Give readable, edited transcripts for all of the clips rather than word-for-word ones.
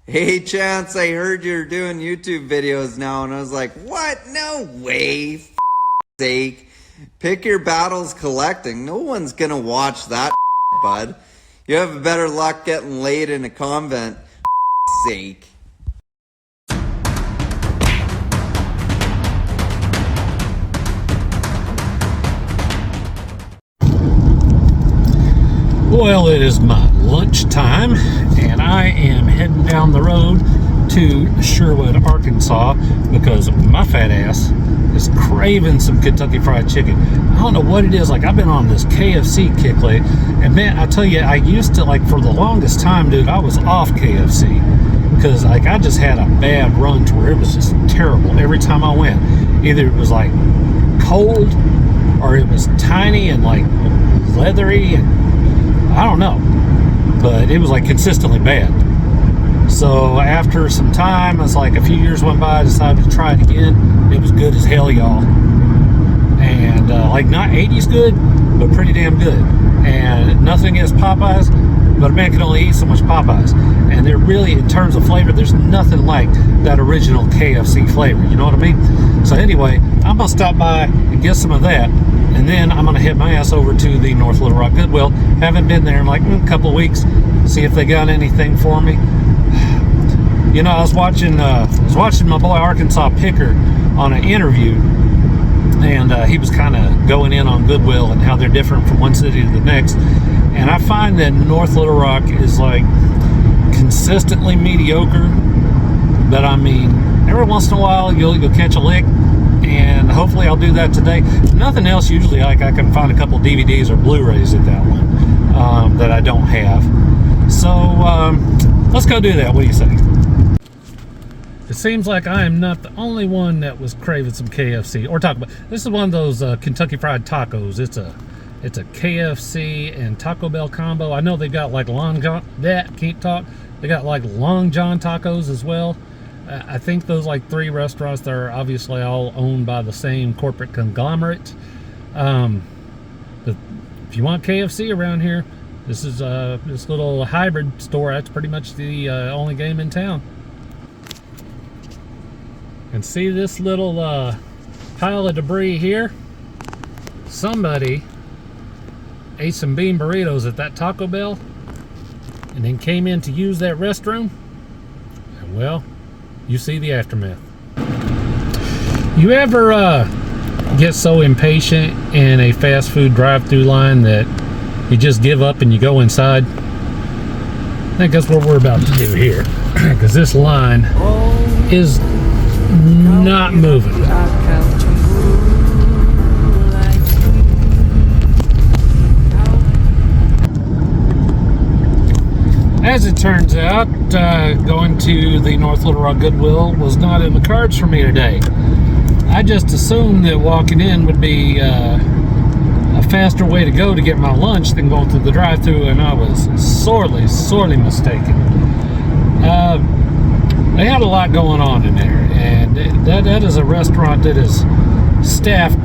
Hey, Chance, I heard you're doing YouTube videos now, and I was like, what? No way, sake. Pick your battles collecting. No one's gonna watch that, bud. You have better luck getting laid in a convent, sake. Well, it is my lunchtime, and I am heading down the road to Sherwood, Arkansas, because my fat ass is craving some Kentucky Fried Chicken. I don't know what it is. Like, I've been on this KFC kick lately, and man, I tell you, I used to, like, for the longest time, dude, I was off KFC because, like, I just had a bad run to where it was just terrible every time I went. Either it was like cold, or it was tiny and like leathery, and I don't know, but it was like consistently bad. So after some time, it's like a few years went by, I decided to try it again. It was good as hell, y'all. And like, not 80s good, but pretty damn good. And nothing against Popeyes, but a man can only eat so much Popeyes. And they're really, in terms of flavor, there's nothing like that original KFC flavor. You know what I mean? So anyway, I'm gonna stop by and get some of that, and then I'm gonna head my ass over to the North Little Rock Goodwill. Haven't been there in like a couple of weeks. See if they got anything for me. You know, I was watching my boy Arkansas Picker on an interview, and he was kind of going in on Goodwill and how they're different from one city to the next. And I find that North Little Rock is like consistently mediocre, but I mean, every once in a while you'll catch a lick, and hopefully I'll do that today. Nothing else, usually like I can find a couple DVDs or Blu-rays at that one that I don't have. So let's go do that. What do you say? It seems like I am not the only one that was craving some KFC or Taco Bell. This is one of those Kentucky Fried Tacos. It's a KFC and Taco Bell combo. I know they got like Long John. Can't talk. They got like Long John tacos as well. I think those like three restaurants that are obviously all owned by the same corporate conglomerate. But if you want KFC around here, this is this little hybrid store. That's pretty much the only game in town. And see this little pile of debris here? Somebody ate some bean burritos at that Taco Bell and then came in to use that restroom, and well, you see the aftermath. You ever get so impatient in a fast food drive-through line that you just give up and you go inside? I think that's what we're about to do here, because this line is not moving. As it turns out, going to the North Little Rock Goodwill was not in the cards for me today. I just assumed that walking in would be a faster way to go to get my lunch than going through the drive-thru, and I was sorely mistaken. They had a lot going on in there, and that is a restaurant that is staffed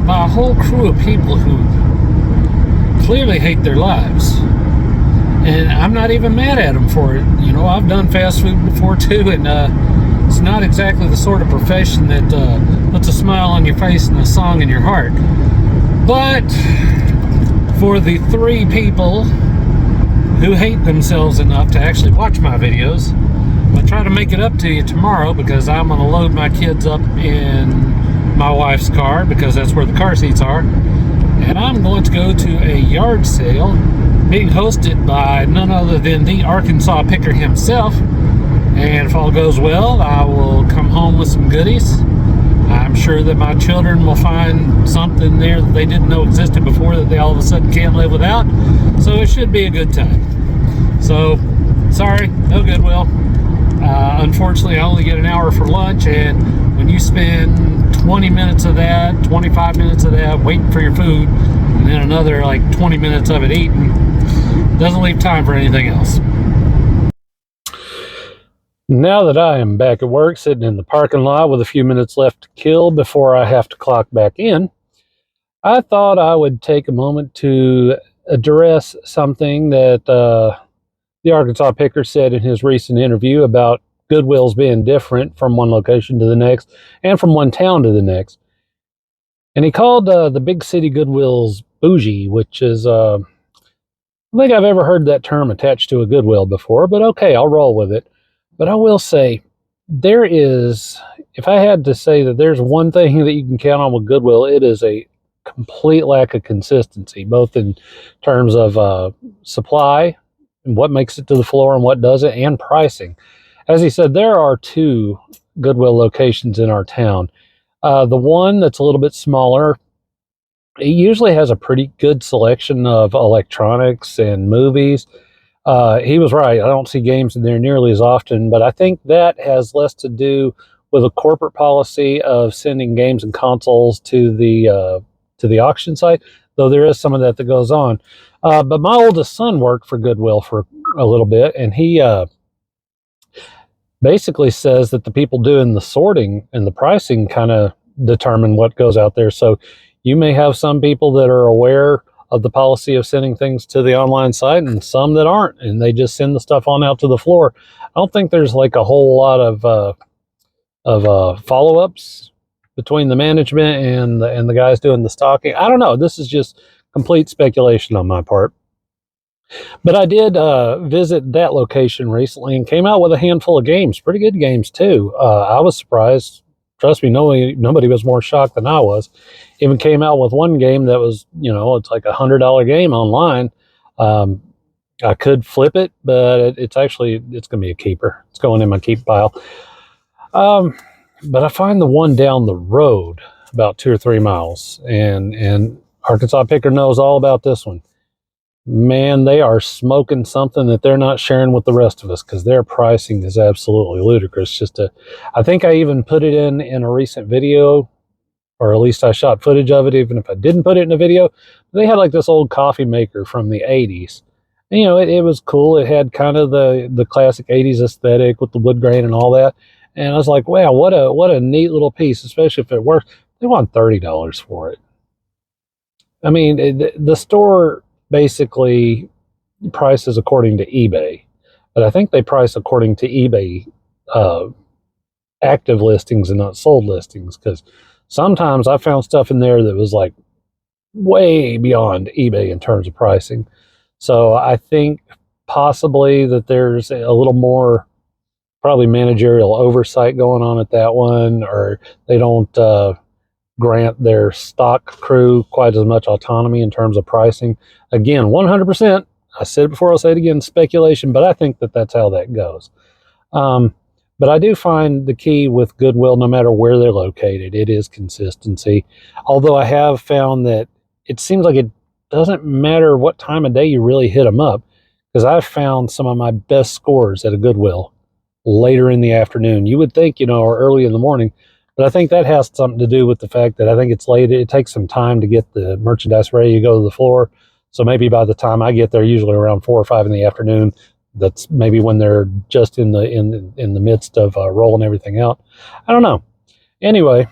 by a whole crew of people who clearly hate their lives. And I'm not even mad at them for it. You know, I've done fast food before too, and it's not exactly the sort of profession that puts a smile on your face and a song in your heart. But for the three people who hate themselves enough to actually watch my videos, I'll try to make it up to you tomorrow, because I'm going to load my kids up in my wife's car, because that's where the car seats are, and I'm going to go to a yard sale being hosted by none other than the Arkansas Picker himself. And if all goes well, I will come home with some goodies. I'm sure that my children will find something there that they didn't know existed before that they all of a sudden can't live without. So it should be a good time. So, sorry, no Goodwill. Unfortunately, I only get an hour for lunch, and when you spend 20 minutes of that, 25 minutes of that waiting for your food, and then another like 20 minutes of it eating, doesn't leave time for anything else. Now that I am back at work, sitting in the parking lot with a few minutes left to kill before I have to clock back in, I thought I would take a moment to address something that the Arkansas Picker said in his recent interview about Goodwills being different from one location to the next and from one town to the next. And he called the big city Goodwills bougie, which is, I don't think I've ever heard that term attached to a Goodwill before, but okay, I'll roll with it. But I will say, there is, if I had to say that there's one thing that you can count on with Goodwill, it is a complete lack of consistency, both in terms of supply and what makes it to the floor and what doesn't, and pricing. As he said, there are 2 Goodwill locations in our town. The one that's a little bit smaller, it usually has a pretty good selection of electronics and movies. He was right. I don't see games in there nearly as often, but I think that has less to do with a corporate policy of sending games and consoles to the auction site, though there is some of that that goes on. But my oldest son worked for Goodwill for a little bit, and he basically says that the people doing the sorting and the pricing kind of determine what goes out there. So you may have some people that are aware of the policy of sending things to the online site and some that aren't, and they just send the stuff on out to the floor. I don't think there's like a whole lot of follow-ups between the management and the guys doing the stocking. I don't know. This is just complete speculation on my part. But I did visit that location recently and came out with a handful of games, pretty good games too. I was surprised. Trust me, nobody was more shocked than I was. Even came out with one game that was, it's like $100 game online. I could flip it, but it's going to be a keeper. It's going in my keep pile. But I find the one down the road about 2 or 3 miles, and Arkansas Picker knows all about this one. Man, they are smoking something that they're not sharing with the rest of us, because their pricing is absolutely ludicrous. I think I even put it in a recent video, or at least I shot footage of it, even if I didn't put it in a video. They had like this old coffee maker from the 80s. And, it was cool. It had kind of the classic 80s aesthetic with the wood grain and all that. And I was like, wow, what a neat little piece, especially if it works. They want $30 for it. I mean, the store basically prices according to eBay, but I think they price according to eBay active listings and not sold listings, because sometimes I found stuff in there that was like way beyond eBay in terms of pricing. So I think possibly that there's a little more probably managerial oversight going on at that one, or they don't grant their stock crew quite as much autonomy in terms of pricing. Again, 100%, I said it before, I'll say it again, speculation, but I think that that's how that goes. But I do find the key with Goodwill, no matter where they're located, it is consistency. Although I have found that it seems like it doesn't matter what time of day you really hit them up, because I've found some of my best scores at a Goodwill later in the afternoon. You would think, or early in the morning, but I think that has something to do with the fact that I think it's late. It takes some time to get the merchandise ready to go to the floor. So maybe by the time I get there, usually around 4 or 5 in the afternoon, that's maybe when they're just in the midst of rolling everything out. I don't know. Anyway,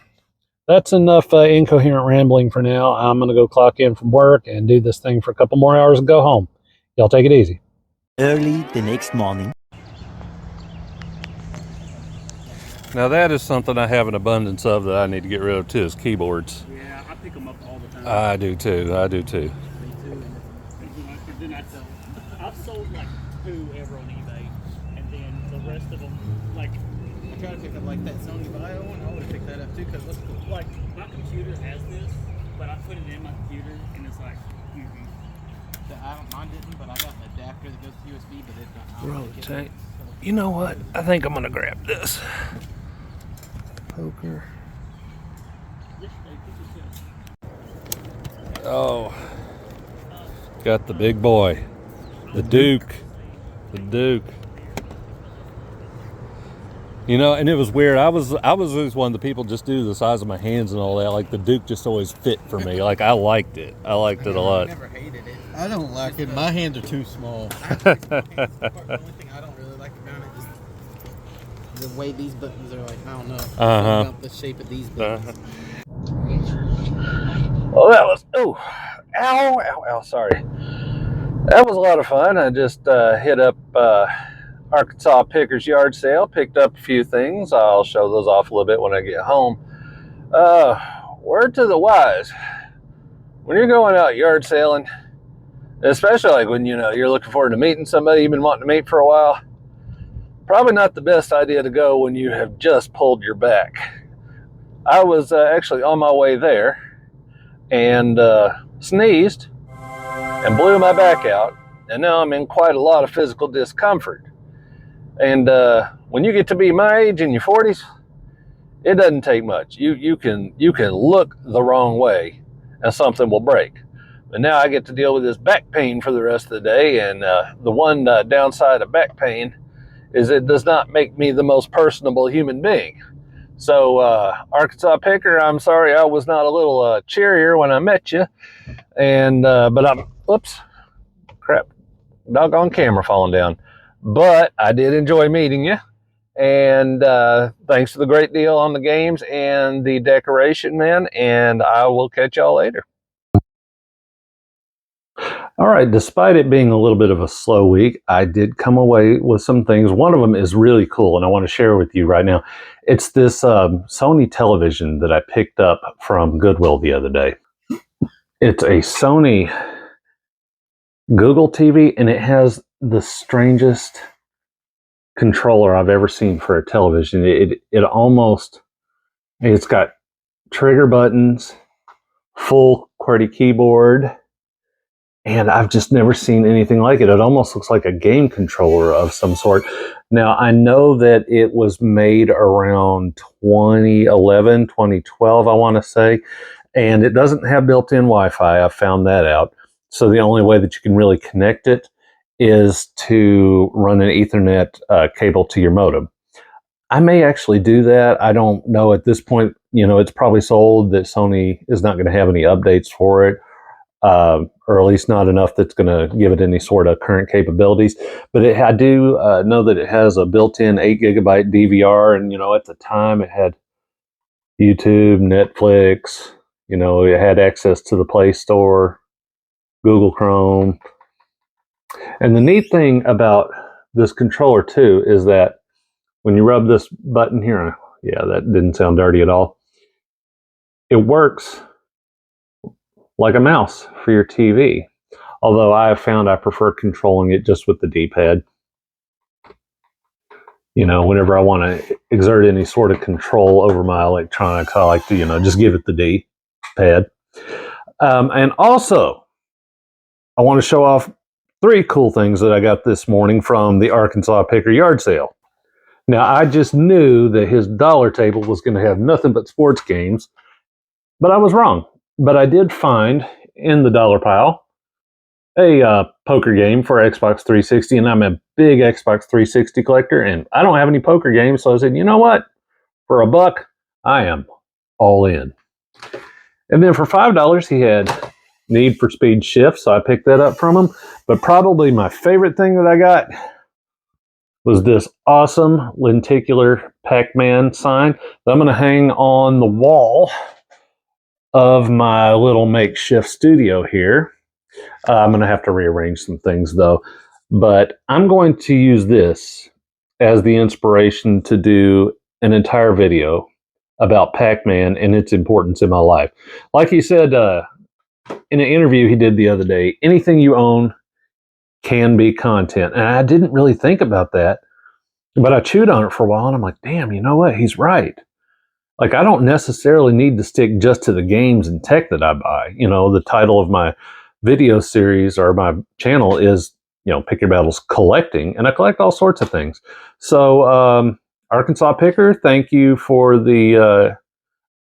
that's enough incoherent rambling for now. I'm going to go clock in from work and do this thing for a couple more hours and go home. Y'all take it easy. Early the next morning. Now that is something I have an abundance of that I need to get rid of too, is keyboards. Yeah, I pick them up all the time. I do too. Me too. And then I sell. I've sold like 2 ever on eBay, and then the rest of them, like, I try to pick up like that Sony Vaio one. I would have picked that up too because it looks cool. like my computer has this, but I put it in my computer, and it's like, Mine didn't, but I got an adapter that goes to USB, but it's not. Rotate. You know what? I think I'm gonna grab this. Poker. Oh, got the big boy, the Duke. And it was weird. I was always one of the people just due to the size of my hands and all that. Like the Duke just always fit for me. Like I liked it. I liked it a lot. I never hated it. I don't like it. My hands are too small. The only thing I don't really like about it is the way these buttons are like. I don't know. About the shape of these buttons. Well, that was ow, sorry. That was a lot of fun. I just hit up Arkansas Pickers Yard Sale, picked up a few things. I'll show those off a little bit when I get home. Word to the wise, when you're going out yard sailing, especially like when you're looking forward to meeting somebody you've been wanting to meet for a while, probably not the best idea to go when you have just pulled your back. I was actually on my way there and sneezed and blew my back out, and now I'm in quite a lot of physical discomfort. And when you get to be my age in your 40s, it doesn't take much. You can look the wrong way and something will break. But now I get to deal with this back pain for the rest of the day, and the one downside of back pain is it does not make me the most personable human being. So Arkansas Picker, I'm sorry I was not a little cheerier when I met you. And but I'm, oops, crap, doggone camera falling down. But I did enjoy meeting you. And thanks for the great deal on the games and the decoration, man. And I will catch y'all later. All right, despite it being a little bit of a slow week, I did come away with some things. One of them is really cool, and I want to share with you right now. It's this Sony television that I picked up from Goodwill the other day. It's a Sony Google TV, and it has the strangest controller I've ever seen for a television. It's got trigger buttons, full QWERTY keyboard, and I've just never seen anything like it. It almost looks like a game controller of some sort. Now, I know that it was made around 2011, 2012, I want to say, and it doesn't have built-in Wi-Fi. I found that out. So the only way that you can really connect it is to run an Ethernet cable to your modem. I may actually do that. I don't know at this point. It's probably so old that Sony is not going to have any updates for it. Or at least not enough that's going to give it any sort of current capabilities. But I do know that it has a built-in 8 gigabyte DVR, and at the time it had YouTube, Netflix. It had access to the Play Store, Google Chrome. And the neat thing about this controller too is that when you rub this button here, yeah, that didn't sound dirty at all. It works like a mouse for your TV. Although I have found I prefer controlling it just with the D-pad. Whenever I want to exert any sort of control over my electronics, I like to, just give it the D-pad. And also, I want to show off 3 cool things that I got this morning from the Arkansas Picker Yard Sale. Now, I just knew that his dollar table was going to have nothing but sports games, but I was wrong. But I did find in the dollar pile a poker game for Xbox 360, and I'm a big Xbox 360 collector, and I don't have any poker games, so I said, you know what? For $1, I am all in. And then for $5, he had Need for Speed Shift, so I picked that up from him. But probably my favorite thing that I got was this awesome lenticular Pac-Man sign that I'm going to hang on the wall of my little makeshift studio here. I'm going to have to rearrange some things though, but I'm going to use this as the inspiration to do an entire video about Pac-Man and its importance in my life. Like he said in an interview he did the other day, anything you own can be content. And I didn't really think about that, but I chewed on it for a while and I'm like, damn, you know what? He's right. Like, I don't necessarily need to stick just to the games and tech that I buy. The title of my video series or my channel is, Pick Your Battles Collecting, and I collect all sorts of things. So, Arkansas Picker, thank you for the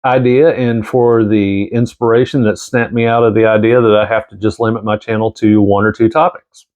idea and for the inspiration that snapped me out of the idea that I have to just limit my channel to 1 or 2 topics.